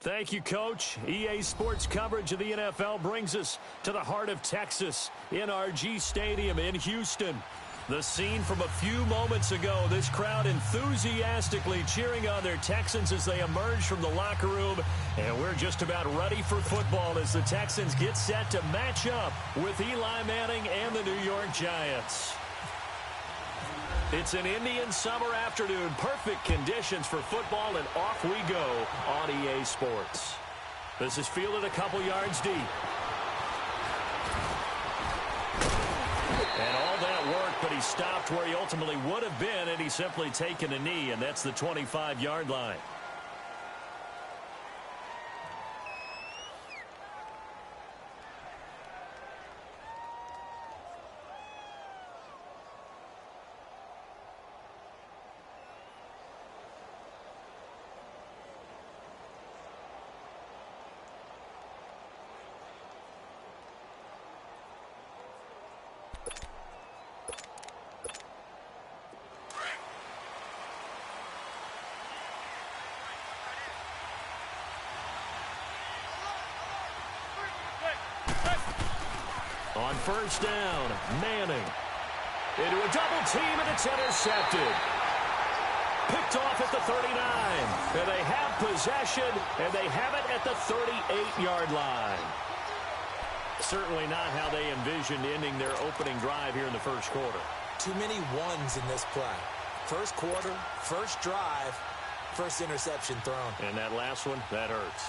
Thank you, Coach. EA Sports coverage of the NFL brings us to the heart of Texas, NRG Stadium in Houston. The scene from a few moments ago, this crowd enthusiastically cheering on their Texans as they emerge from the locker room. And we're just about ready for football as the Texans get set to match up with Eli Manning and the New York Giants. It's an Indian summer afternoon. Perfect conditions for football, and off we go on EA Sports. This is fielded a couple yards deep. And all that work, but he stopped where he ultimately would have been, and he's simply taken a knee, and that's the 25-yard line. On first down, Manning. Into a double team, and it's intercepted. Picked off at the 39. And they have possession, and they have it at the 38-yard line. Certainly not how they envisioned ending their opening drive here in the first quarter. Too many ones in this play. First quarter, first drive, first interception thrown. And that last one, that hurts.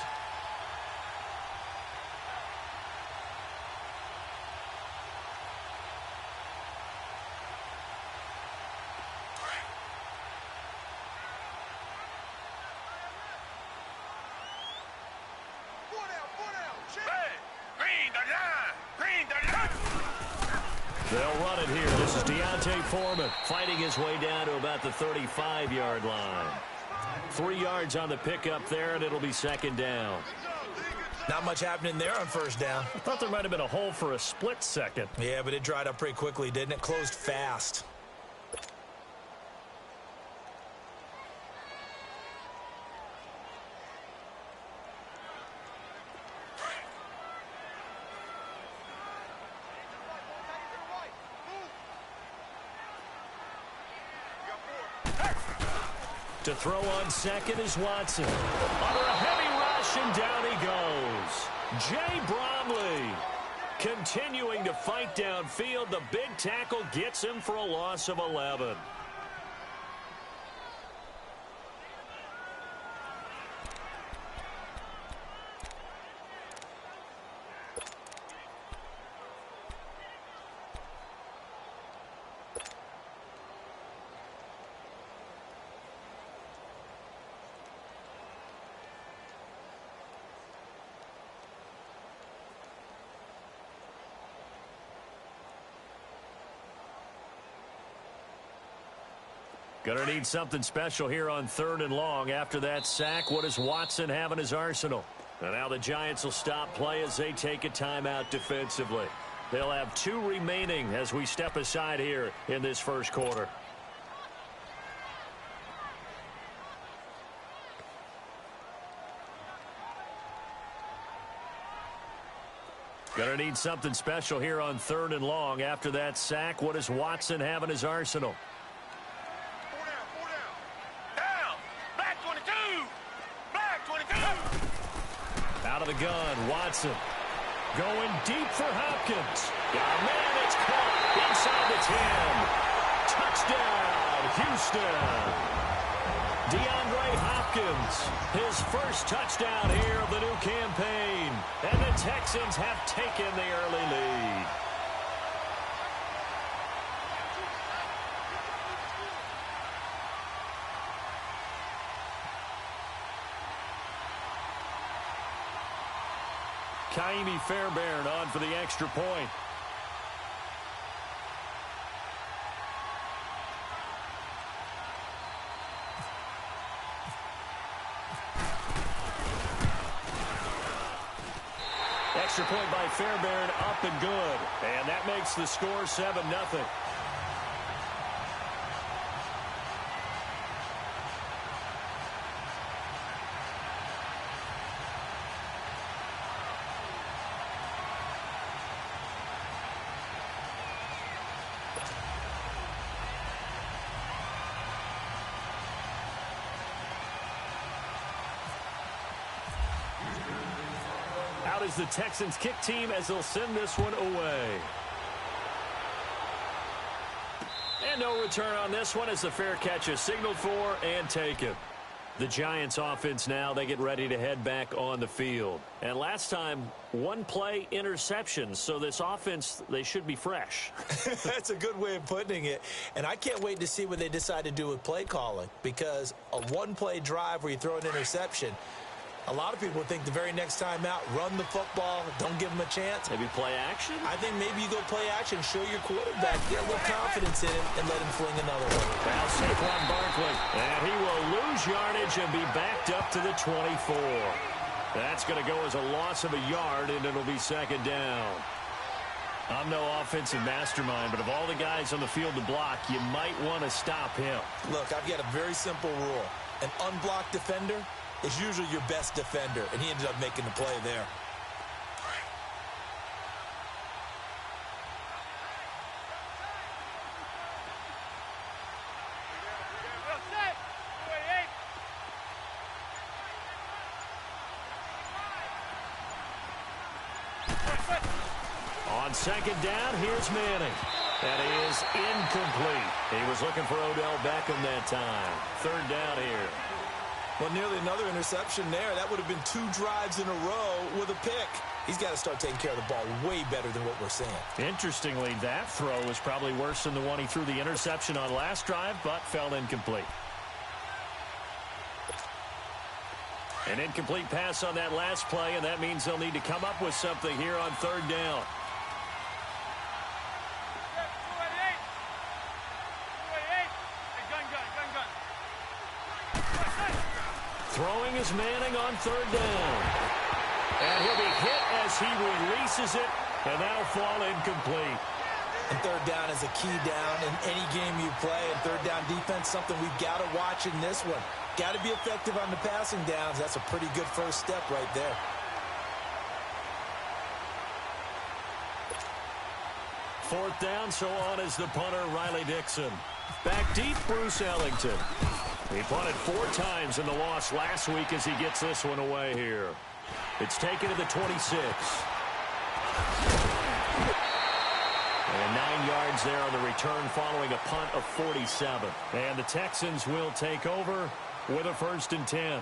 They'll run it here. This is Foreman fighting his way down to about the 35-yard line. 3 yards on the pickup there, and it'll be second down. Not much happening there on first down. I thought there might have been a hole for a split second. Yeah, but it dried up pretty quickly, didn't it? Closed fast. To throw on second is Watson. Under a heavy rush, and down he goes. Jay Bromley continuing to fight downfield. The big tackle gets him for a loss of 11. Gonna need something special here on 3rd and long. After that sack, what does Watson have in his arsenal? And now the Giants will stop play as they take a timeout defensively. They'll have 2 remaining as we step aside here in this first quarter. Gonna need something special here on 3rd and long. After that sack, what does Watson have in his arsenal? Out of the gun, Watson. Going deep for Hopkins. Oh, man, it's caught inside the 10. Touchdown, Houston. DeAndre Hopkins, his first touchdown here of the new campaign. And the Texans have taken the early lead. Kaimi Fairbairn on for the extra point. Extra point by Fairbairn, up and good. And that makes the score 7-0. out is the Texans kick team as they'll send this one away. And no return on this one as the fair catch is signaled for and taken. The Giants offense now, they get ready to head back on the field. And last time, one play interception. So this offense, they should be fresh. That's a good way of putting it. And I can't wait to see what they decide to do with play calling. Because a one-play drive where you throw an interception, a lot of people think the very next time out, run the football, don't give them a chance. Maybe play action? I think maybe you go play action, show your quarterback, get a little confidence in him, and let him fling another one. Now Saquon Barkley, and he will lose yardage and be backed up to the 24. That's going to go as a loss of a yard, and it'll be second down. I'm no offensive mastermind, but of all the guys on the field to block, you might want to stop him. Look, I've got a very simple rule. An unblocked defender is usually your best defender, and he ended up making the play there. On second down, here's Manning. That is incomplete. He was looking for Odell Beckham that time. Third down here. Well, nearly another interception there. That would have been 2 drives in a row with a pick. He's got to start taking care of the ball way better than what we're seeing. Interestingly, that throw was probably worse than the one he threw the interception on last drive, but fell incomplete. An incomplete pass on that last play, and that means they'll need to come up with something here on third down. Throwing is Manning on third down. And he'll be hit as he releases it, and that'll fall incomplete. And third down is a key down in any game you play. And third down defense, something we've got to watch in this one. Got to be effective on the passing downs. That's a pretty good first step right there. Fourth down, so on is the punter, Riley Dixon. Back deep, Bruce Ellington. He punted 4 times in the loss last week as he gets this one away here. It's taken to the 26. And 9 yards there on the return following a punt of 47. And the Texans will take over with a 1st and 10.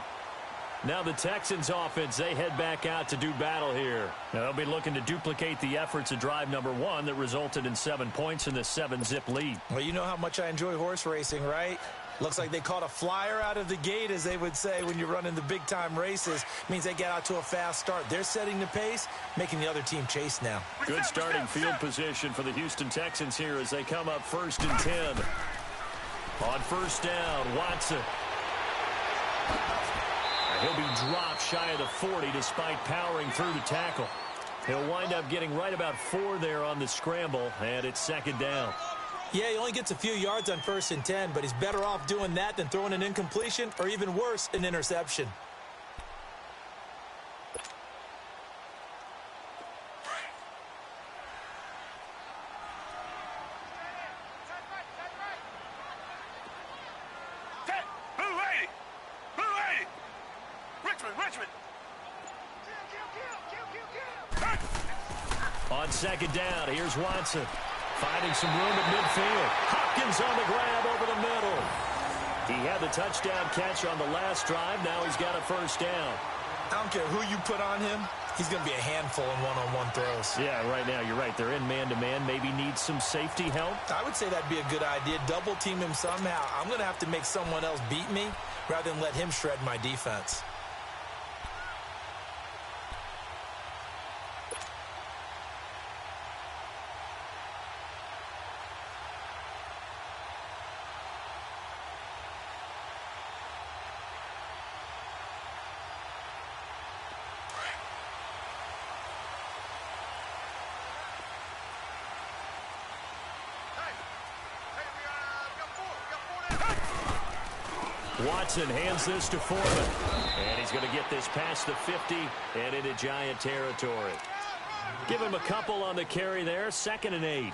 Now the Texans offense, they head back out to do battle here. Now they'll be looking to duplicate the efforts of drive number 1 that resulted in 7 points in the 7-zip lead. Well, you know how much I enjoy horse racing, right? Looks like they caught a flyer out of the gate, as they would say when you're running the big-time races. Means they get out to a fast start. They're setting the pace, making the other team chase now. Good starting field position for the Houston Texans here as they come up 1st and 10. On first down, Watson. He'll be dropped shy of the 40 despite powering through the tackle. He'll wind up getting right about 4 there on the scramble, and it's second down. Yeah, he only gets a few yards on 1st and 10, but he's better off doing that than throwing an incompletion or even worse, an interception. On second down, here's Watson. Finding some room at midfield. Hopkins on the grab over the middle. He had the touchdown catch on the last drive. Now he's got a 1st down. I don't care who you put on him. He's going to be a handful in one-on-one throws. Yeah, right now, you're right. They're in man-to-man. Maybe need some safety help. I would say that'd be a good idea. Double team him somehow. I'm going to have to make someone else beat me rather than let him shred my defense. Watson hands this to Foreman. And he's going to get this past the 50 and into Giant territory. Give him a couple on the carry there. 2nd and 8.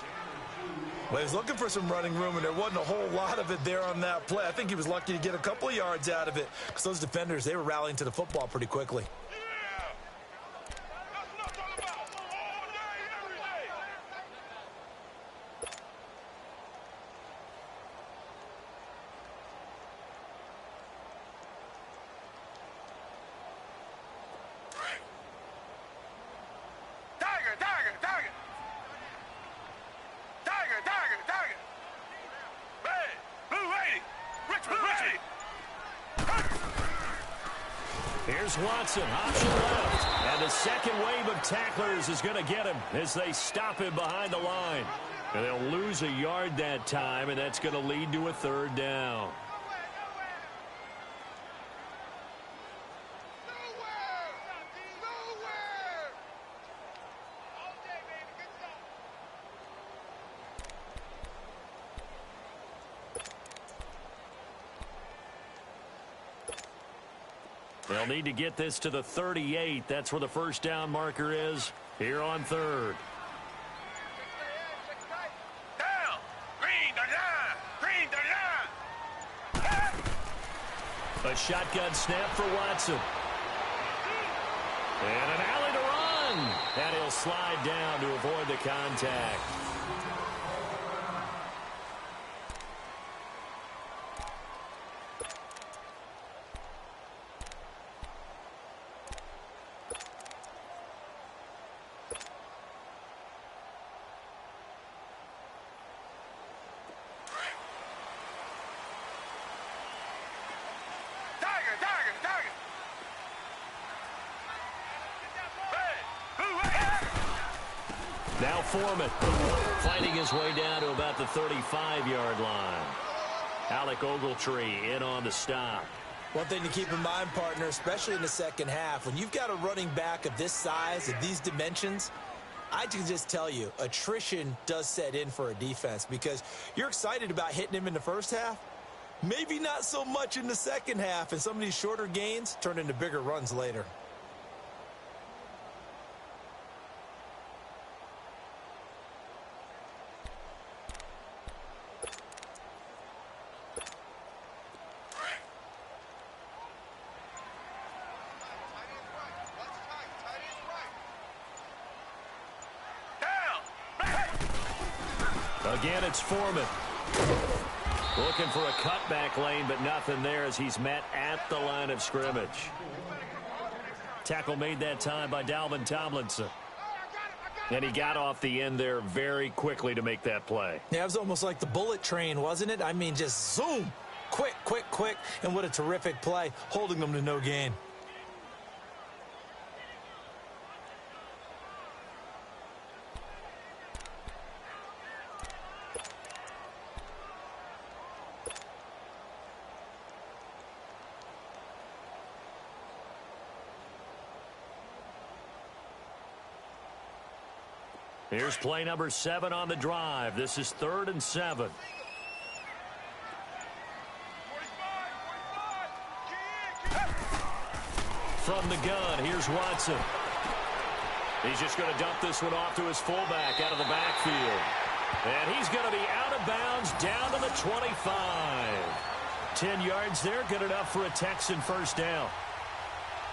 Well, he was looking for some running room, and there wasn't a whole lot of it there on that play. I think he was lucky to get a couple of yards out of it because those defenders, they were rallying to the football pretty quickly. Here's Watson, option left. And the second wave of tacklers is going to get him as they stop him behind the line. And they'll lose a yard that time, and that's going to lead to a third down. They'll need to get this to the 38. That's where the first down marker is here on third. Down. Green the line. A shotgun snap for Watson. And an alley to run. And he'll slide down to avoid the contact. Now Foreman fighting his way down to about the 35-yard line. Alec Ogletree in on the stop. One thing to keep in mind, partner, especially in the second half, when you've got a running back of this size, of these dimensions, I can just tell you, attrition does set in for a defense because you're excited about hitting him in the first half. Maybe not so much in the second half, and some of these shorter gains turn into bigger runs later. Again, it's Foreman. Looking for a cutback lane, but nothing there as he's met at the line of scrimmage. Tackle made that time by Dalvin Tomlinson. And he got off the end there very quickly to make that play. Yeah, it was almost like the bullet train, wasn't it? I mean, just zoom. Quick, quick, quick. And what a terrific play, holding them to no gain. Here's play number 7 on the drive. This is 3rd and 7. From the gun, here's Watson. He's just going to dump this one off to his fullback out of the backfield. And he's going to be out of bounds down to the 25. 10 yards there, good enough for a Texan first down.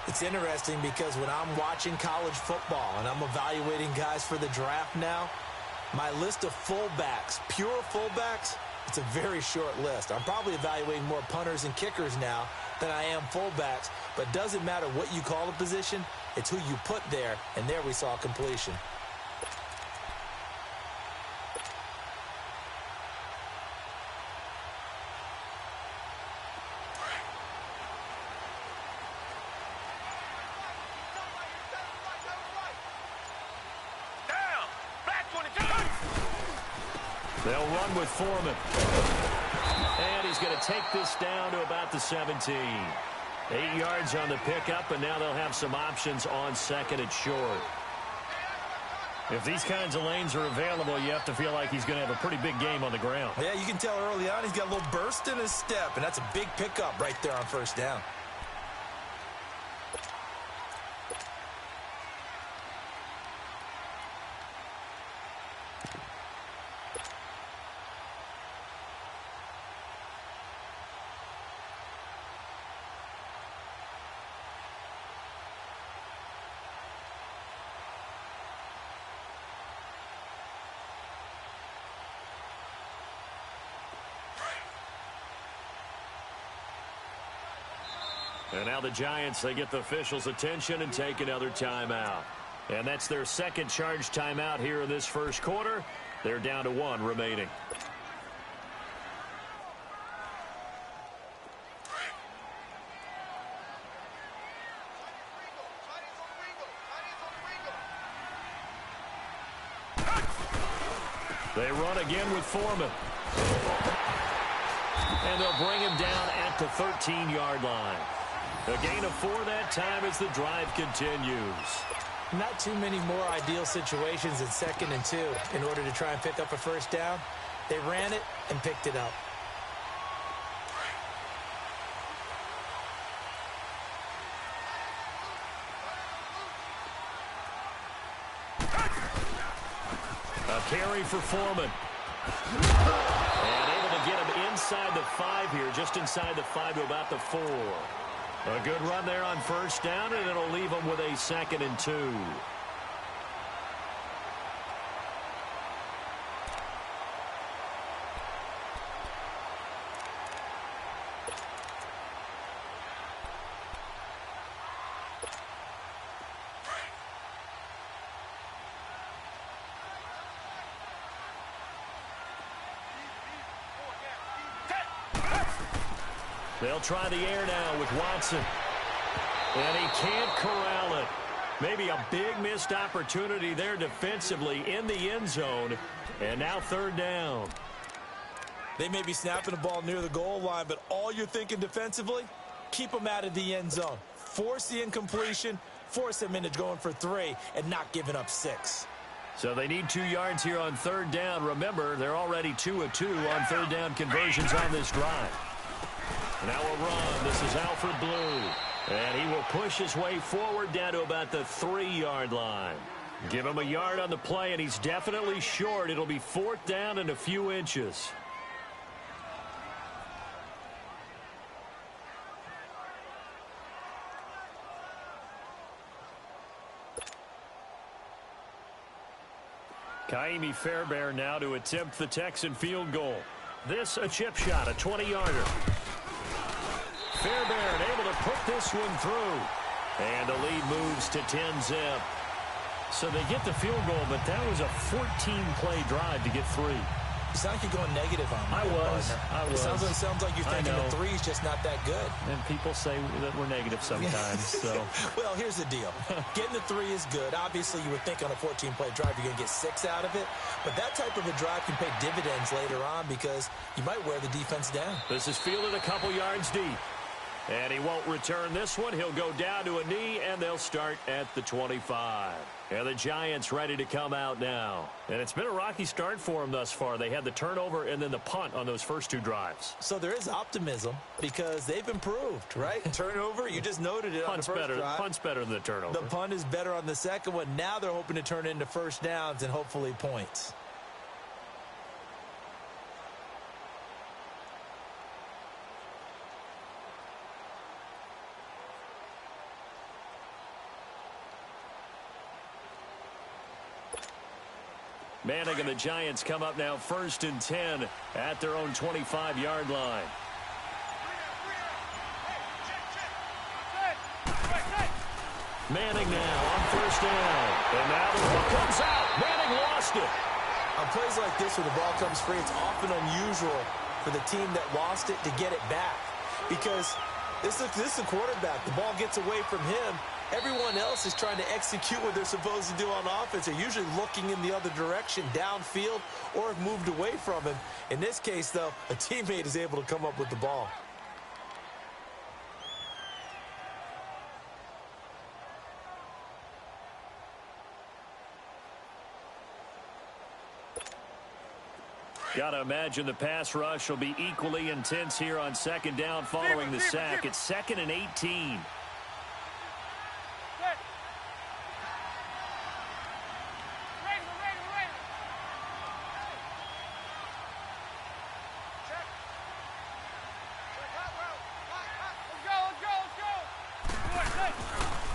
It's interesting because when I'm watching college football and I'm evaluating guys for the draft now, my list of fullbacks, pure fullbacks, it's a very short list. I'm probably evaluating more punters and kickers now than I am fullbacks, but it doesn't matter what you call a position, it's who you put there, and there we saw completion. They'll run with Foreman. And he's going to take this down to about the 17. 8 yards on the pickup, and now they'll have some options on second and short. If these kinds of lanes are available, you have to feel like he's going to have a pretty big game on the ground. Yeah, you can tell early on he's got a little burst in his step, and that's a big pickup right there on first down. And now the Giants, they get the officials' attention and take another timeout. And that's their second charge timeout here in this first quarter. They're down to 1 remaining. They run again with Foreman. And they'll bring him down at the 13-yard line. A gain of 4 that time as the drive continues. Not too many more ideal situations in 2nd and 2 in order to try and pick up a first down. They ran it and picked it up. A carry for Foreman. And able to get him inside the 5 here, just inside the 5 to about the 4. A good run there on first down, and it'll leave him with a 2nd and 2. They'll try the air now with Watson. And he can't corral it. Maybe a big missed opportunity there defensively in the end zone. And now 3rd down. They may be snapping the ball near the goal line, but all you're thinking defensively, keep them out of the end zone. Force the incompletion, force them into going for 3, and not giving up 6. So they need 2 yards here on 3rd down. Remember, they're already 2 of 2 on 3rd down conversions on this drive. Now a run. This is Alfred Blue. And he will push his way forward down to about the 3-yard line. Give him a yard on the play, and he's definitely short. It'll be 4th down and a few inches. Kaimi Fairbairn now to attempt the Texan field goal. This a chip shot, a 20-yarder. Fairbairn able to put this one through. And the lead moves to 10-zip. So they get the field goal, but that was a 14-play drive to get 3. You sound like you're going negative on me. I was. It sounds like you're thinking the 3 is just not that good. And people say that we're negative sometimes. So. Well, here's the deal. Getting the 3 is good. Obviously, you would think on a 14-play drive you're going to get 6 out of it. But that type of a drive can pay dividends later on because you might wear the defense down. This is fielded a couple yards deep. And he won't return this one. He'll go down to a knee, and they'll start at the 25. And the Giants ready to come out now. And it's been a rocky start for them thus far. They had the turnover and then the punt on those first 2 drives. So there is optimism because they've improved, right? Turnover, you just noted it on the first drive. Punt's better than the turnover. The punt is better on the second one. Now they're hoping to turn it into first downs and hopefully points. Manning and the Giants come up now 1st and 10 at their own 25-yard line. Manning now on 1st down. And now the ball comes out. Manning lost it. On plays like this where the ball comes free, it's often unusual for the team that lost it to get it back. Because this is the quarterback. The ball gets away from him. Everyone else is trying to execute what they're supposed to do on offense. They're usually looking in the other direction, downfield, or have moved away from him. In this case, though, a teammate is able to come up with the ball. Got to imagine the pass rush will be equally intense here on 2nd down following the sack. It's 2nd and 18.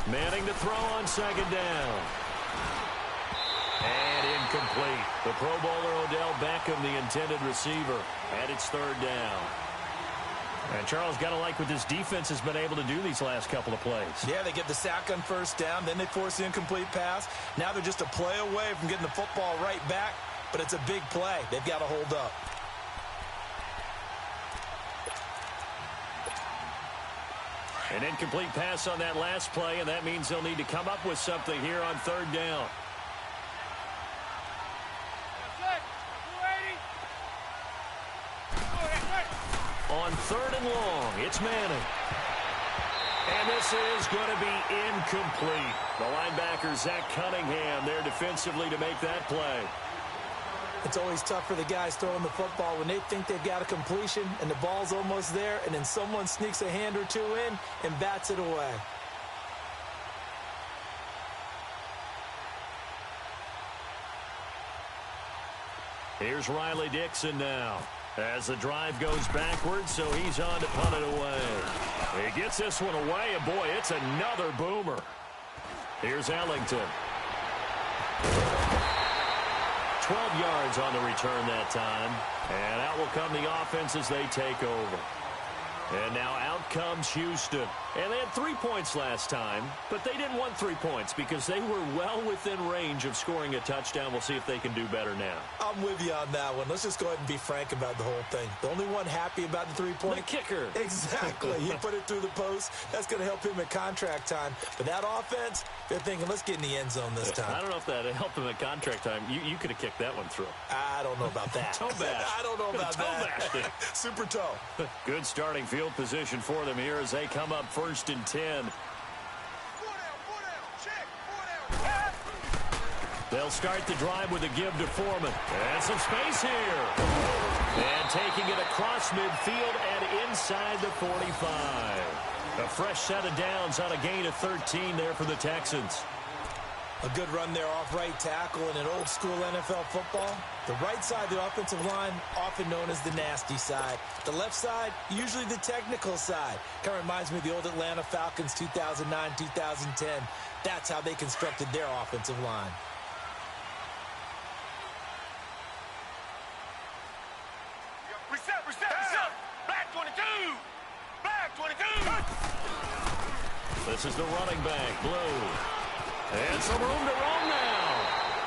Manning to throw on 2nd down. And incomplete. The Pro Bowler Odell Beckham, the intended receiver. And it's 3rd down. And Charles, got to like what this defense has been able to do these last couple of plays. Yeah, they get the sack on 1st down. Then they force the incomplete pass. Now they're just a play away from getting the football right back. But it's a big play. They've got to hold up. An incomplete pass on that last play, and that means they'll need to come up with something here on 3rd down. and long. It's Manning. And this is going to be incomplete. The linebacker, Zach Cunningham, there defensively to make that play. It's always tough for the guys throwing the football when they think they've got a completion and the ball's almost there, and then someone sneaks a hand or two in and bats it away. Here's Riley Dixon now as the drive goes backwards, so he's on to punt it away. He gets this one away, and boy, it's another boomer. Here's Ellington. 12 yards on the return that time, and out will come the offense as they take over. And now out comes Houston. And they had 3 points last time, but they didn't want 3 points because they were well within range of scoring a touchdown. We'll see if they can do better now. I'm with you on that one. Let's just go ahead and be frank about the whole thing. The only one happy about the 3-point? The kicker. Exactly. He put it through the post. That's going to help him at contract time. But that offense, they're thinking, let's get in the end zone this time. I don't know if that helped him at contract time. You could have kicked that one through. I don't know about that. Toe bash. I don't know about that. Toe bash. Super toe. Good starting field position for them here as they come up 1st and 10. They'll start the drive with a give to Foreman. And some space here. And taking it across midfield and inside the 45. A fresh set of downs on a gain of 13 there for the Texans. A good run there off right tackle in an old school NFL football. The right side of the offensive line, often known as the nasty side. The left side, usually the technical side. Kind of reminds me of the old Atlanta Falcons 2009, 2010. That's how they constructed their offensive line. Reset. Black 22. Black 22. This is the running back, Blue. And some room to roam now.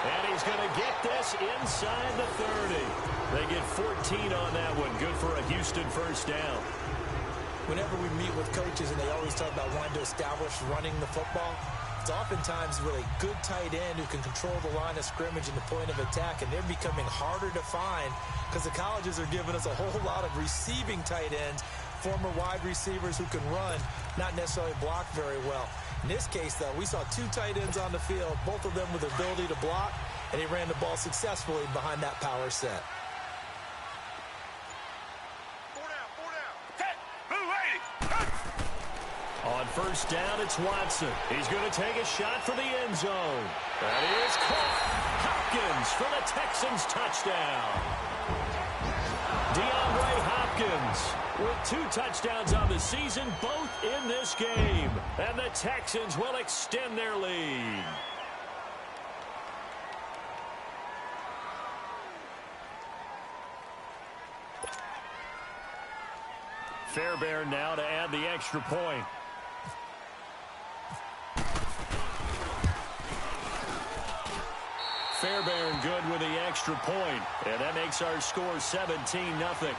And he's going to get this inside the 30. They get 14 on that one. Good for a Houston first down. Whenever we meet with coaches and they always talk about wanting to establish running the football, it's oftentimes with a good tight end who can control the line of scrimmage and the point of attack, and they're becoming harder to find because the colleges are giving us a whole lot of receiving tight ends, former wide receivers who can run, not necessarily block very well. In this case, though, we saw 2 tight ends on the field, both of them with the ability to block, and he ran the ball successfully behind that power set. 4 down. Blue 80. On first down, it's Watson. He's going to take a shot for the end zone. That is caught. Hopkins for the Texans touchdown. DeAndre Hopkins with 2 touchdowns on the season, both in this game. And the Texans will extend their lead. Fairbairn now to add the extra point. Fairbairn good with the extra point. And that makes our score 17-0.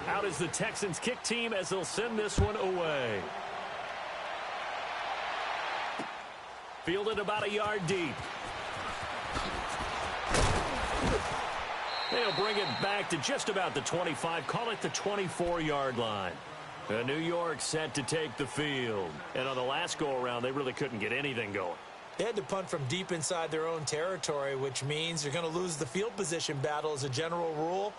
Out is the Texans kick team as they'll send this one away. Fielded about a yard deep. They'll bring it back to just about the 25. Call it the 24-yard line. New York set to take the field. And on the last go-around, they really couldn't get anything going. They had to punt from deep inside their own territory, which means you're going to lose the field position battle as a general rule.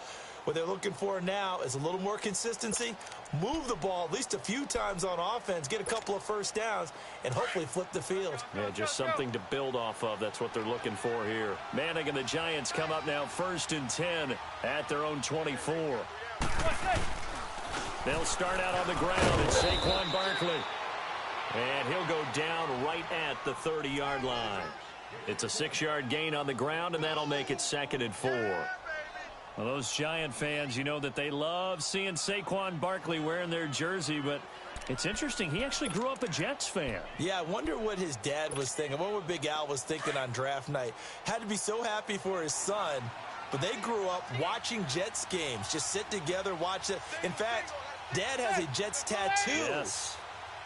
What they're looking for now is a little more consistency, move the ball at least a few times on offense, get a couple of first downs, and hopefully flip the field. Yeah, just something to build off of. That's what they're looking for here. Manning and the Giants come up now 1st and 10 at their own 24. They'll start out on the ground. It's Saquon Barkley. And he'll go down right at the 30-yard line. It's a 6-yard gain on the ground, and that'll make it 2nd and 4. Well, those Giant fans, you know that they love seeing Saquon Barkley wearing their jersey, but It's interesting. He actually grew up a Jets fan. Yeah, I wonder what his dad was thinking. What would Big Al was thinking on draft night. Had to be so happy for his son. But they grew up watching Jets games. Just sit together, watch it. In fact, Dad has a Jets tattoo. Yes.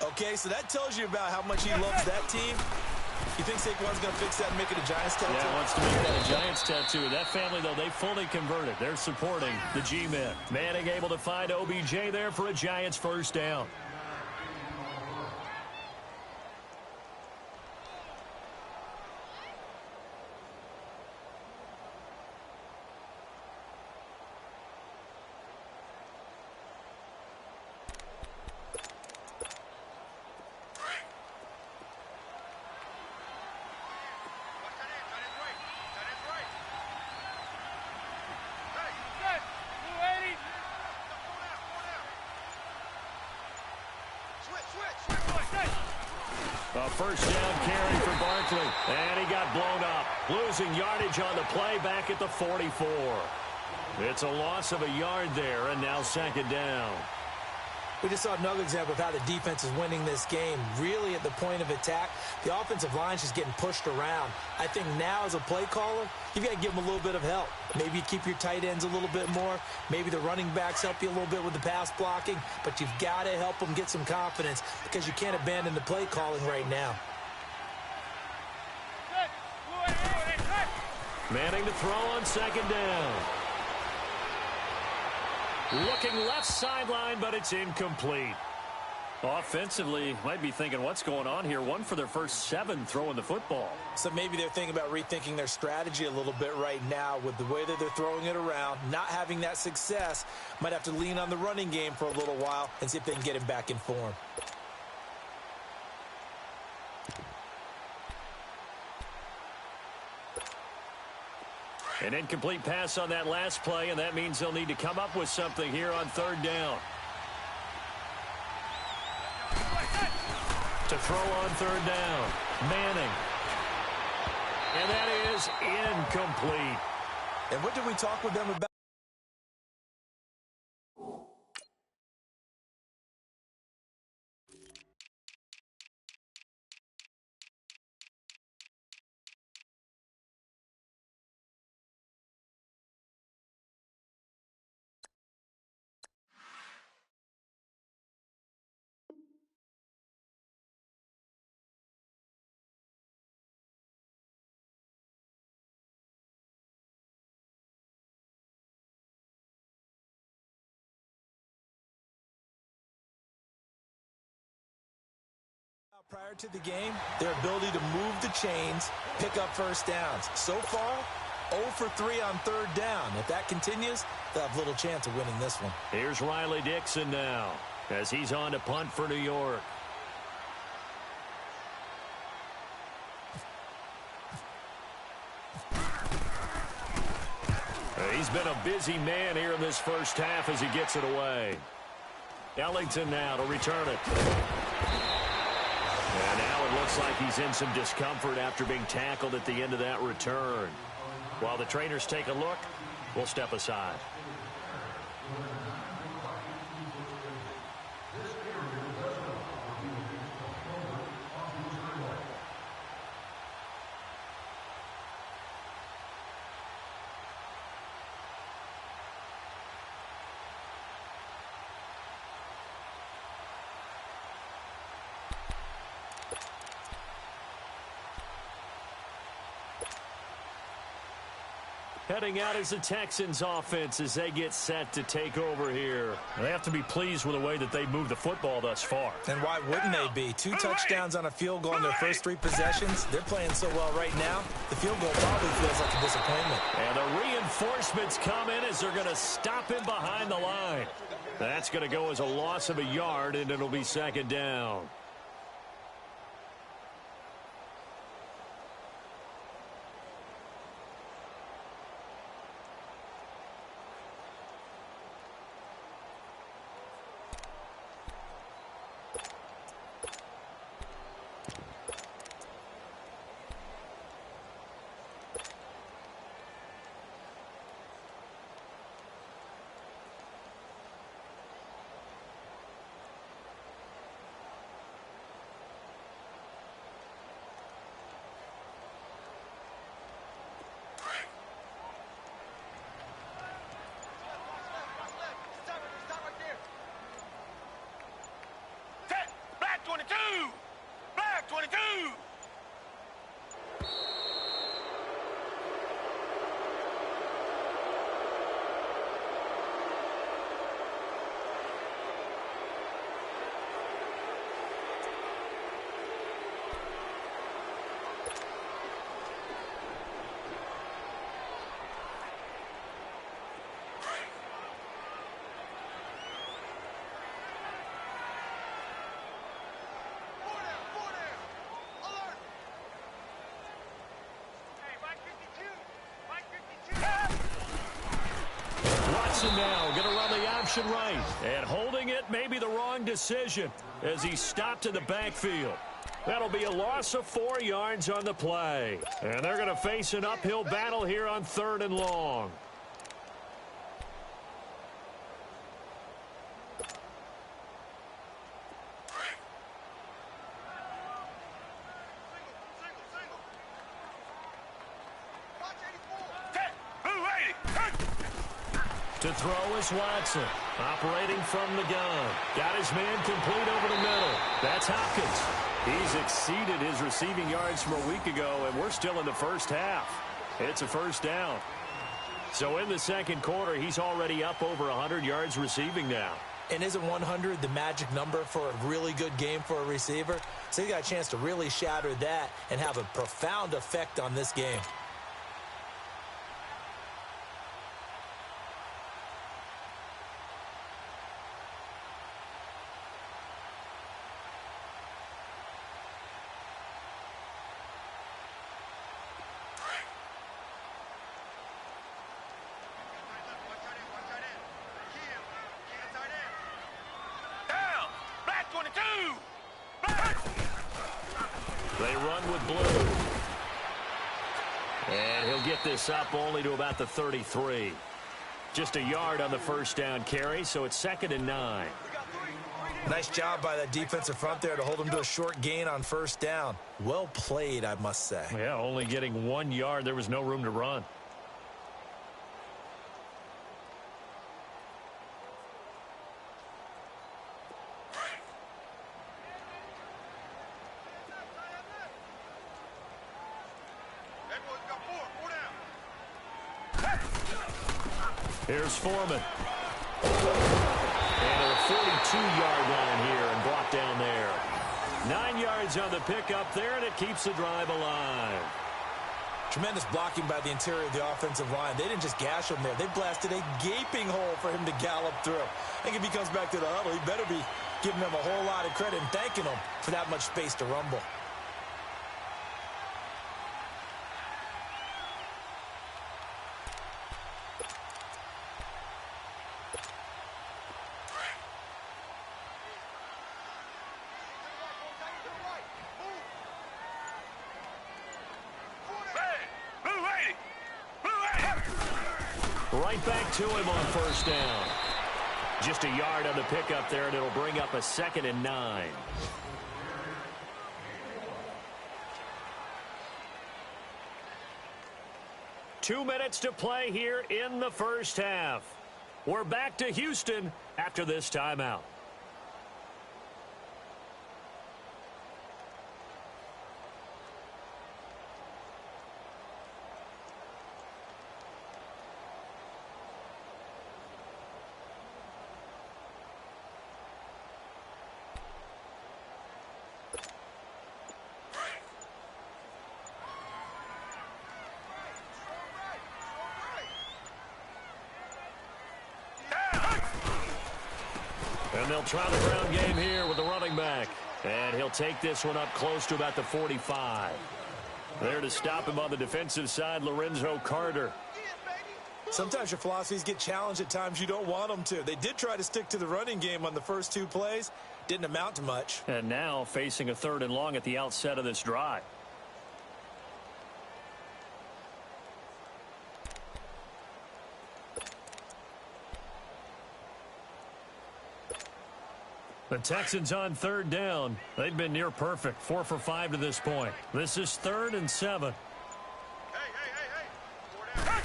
Okay, so that tells you about how much he loves that team. You think Saquon's going to fix that and make it a Giants tattoo? Yeah, wants to make that a Giants tattoo. That family, though, they fully converted. They're supporting the G-men. Manning able to find OBJ there for a Giants first down. A first down carry for Barkley. And he got blown up. Losing yardage on the play back at the 44. It's a loss of a yard there, and now second down. We just saw another example of how the defense is winning this game. Really at the point of attack, the offensive line's just getting pushed around. I think now as a play caller, you've got to give them a little bit of help. Maybe you keep your tight ends a little bit more. Maybe the running backs help you a little bit with the pass blocking. But you've got to help them get some confidence because you can't abandon the play calling right now. Manning to throw on second down. Looking left sideline, but it's incomplete. Offensively, might be thinking, what's going on here? 1 for their first 7 throwing the football. So maybe they're thinking about rethinking their strategy a little bit right now with the way that they're throwing it around, not having that success. Might have to lean on the running game for a little while and see if they can get him back in form. An incomplete pass on that last play, and that means they'll need to come up with something here on third down. To throw on third down, Manning. And that is incomplete. And what did we talk with them about? Prior to the game, their ability to move the chains, pick up first downs. So far, 0 for 3 on third down. If that continues, they'll have little chance of winning this one. Here's Riley Dixon now as he's on to punt for New York. He's been a busy man here in this first half as he gets it away. Ellington now to return it. And now it looks like he's in some discomfort after being tackled at the end of that return. While the trainers take a look, we'll step aside. Heading out is the Texans offense as they get set to take over here. They have to be pleased with the way that they moved the football thus far. And why wouldn't they be? 2 touchdowns on a field goal in their first 3 possessions. They're playing so well right now, the field goal probably feels like a disappointment. And the reinforcements come in as they're going to stop him behind the line. That's going to go as a loss of a yard, and it'll be second down. Watson now going to run the option right. And holding it may be the wrong decision as he stopped in the backfield. That'll be a loss of 4 yards on the play. And they're going to face an uphill battle here on 3rd and long. To throw is Watson, operating from the gun. Got his man complete over the middle. That's Hopkins. He's exceeded his receiving yards from a week ago, and we're still in the first half. It's a first down. So in the second quarter, he's already up over 100 yards receiving now. And isn't 100 the magic number for a really good game for a receiver? So he got a chance to really shatter that and have a profound effect on this game. They run with blue. And he'll get this up only to about the 33. Just a yard on the first down carry, so it's 2nd and 9. Nice job by that defensive front there to hold him to a short gain on first down. Well played, I must say. Yeah, only getting 1 yard. There was no room to run. Here's Foreman. And a 42-yard line here and brought down there. 9 yards on the pickup there, and it keeps the drive alive. Tremendous blocking by the interior of the offensive line. They didn't just gash him there. They blasted a gaping hole for him to gallop through. I think if he comes back to the huddle, he better be giving him a whole lot of credit and thanking him for that much space to rumble. Right back to him on first down. Just a yard on the pickup there, and it'll bring up a 2nd and 9. Two minutes to play here in the first half. We're back to Houston after this timeout. And they'll try the ground game here with the running back. And he'll take this one up close to about the 45. There to stop him on the defensive side, Lorenzo Carter. Sometimes your philosophies get challenged at times you don't want them to. They did try to stick to the running game on the first 2 plays. Didn't amount to much. And now facing a 3rd and long at the outset of this drive. The Texans on 3rd down. They've been near perfect. 4 for 5 to this point. This is 3rd and 7. Hey.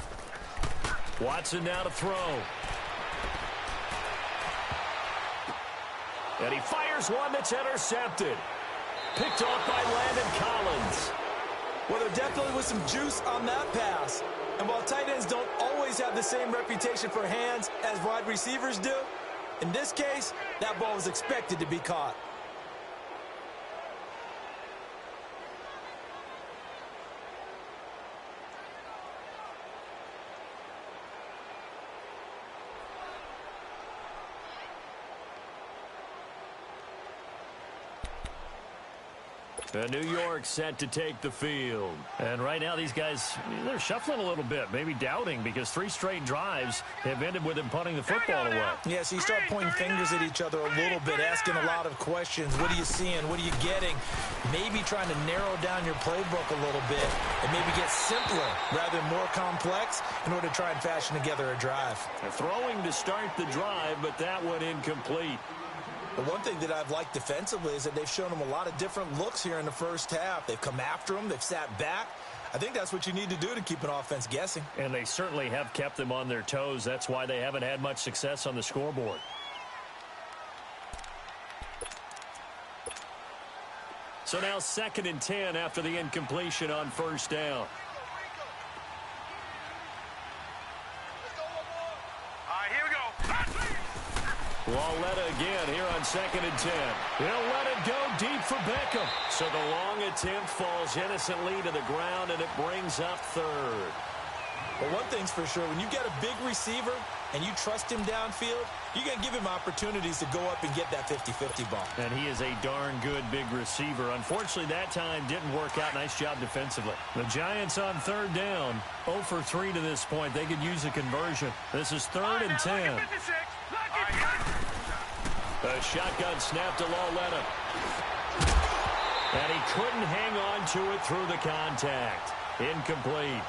Watson now to throw. And he fires one that's intercepted. Picked off by Landon Collins. Well, there definitely was some juice on that pass. And while tight ends don't always have the same reputation for hands as wide receivers do, in this case, that ball was expected to be caught. New York set to take the field. And right now these guys, they're shuffling a little bit, maybe doubting, because 3 straight drives have ended with him punting the football away. Yeah, so you start pointing fingers at each other a little bit, asking a lot of questions. What are you seeing? What are you getting? Maybe trying to narrow down your playbook a little bit and maybe get simpler rather than more complex in order to try and fashion together a drive. They're throwing to start the drive, but that one incomplete. The one thing that I've liked defensively is that they've shown them a lot of different looks here in the first half. They've come after them. They've sat back. I think that's what you need to do to keep an offense guessing. And they certainly have kept them on their toes. That's why they haven't had much success on the scoreboard. So now 2nd and 10 after the incompletion on first down. Lauletta again here on 2nd and 10. He'll let it go deep for Beckham. So the long attempt falls innocently to the ground, and it brings up 3rd. But one thing's for sure, when you get a big receiver and you trust him downfield, you're going to give him opportunities to go up and get that 50-50 ball. And he is a darn good big receiver. Unfortunately, that time didn't work out. Nice job defensively. The Giants on 3rd down. 0 for 3 to this point. They could use a conversion. This is 3rd and 10. A shotgun snap to Lauletta. And he couldn't hang on to it through the contact. Incomplete.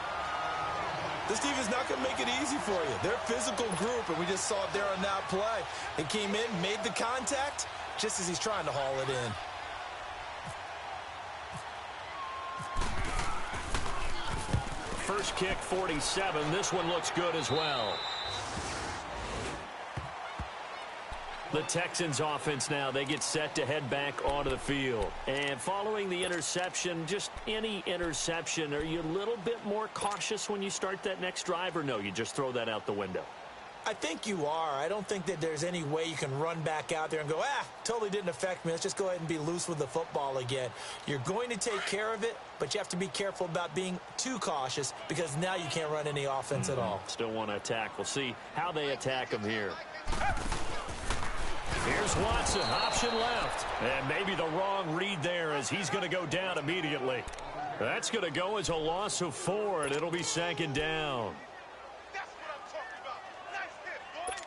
This team is not going to make it easy for you. They're a physical group, and we just saw it there on that play. He came in, made the contact, just as he's trying to haul it in. First kick, 47. This one looks good as well. The Texans offense now, they get set to head back onto the field. And following the interception, just any interception, are you a little bit more cautious when you start that next drive, or no, you just throw that out the window? I think you are. I don't think that there's any way you can run back out there and go, totally didn't affect me. Let's just go ahead and be loose with the football again. You're going to take care of it, but you have to be careful about being too cautious because now you can't run any offense at all. Still want to attack. We'll see how they attack him here. Here's Watson, option left. And maybe the wrong read there as he's going to go down immediately. That's going to go as a loss of 4, and it'll be 2nd down. That's what I'm talking about. Nice hit, boy.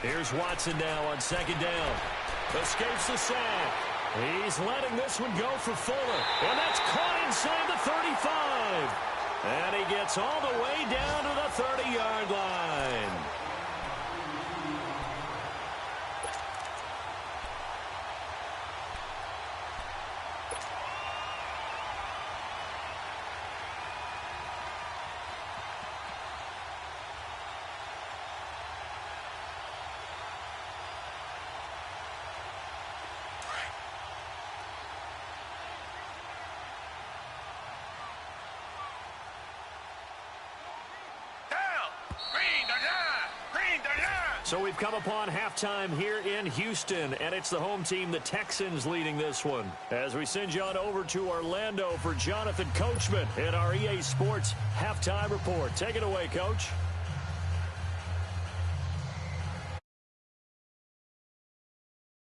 Here's Watson now on 2nd down. Escapes the sack. He's letting this one go for Fuller. And that's caught inside the 35. And he gets all the way down to the 30-yard line. So we've come upon halftime here in Houston, and it's the home team, the Texans, leading this one. As we send you on over to Orlando for Jonathan Coachman in our EA Sports Halftime Report. Take it away, Coach.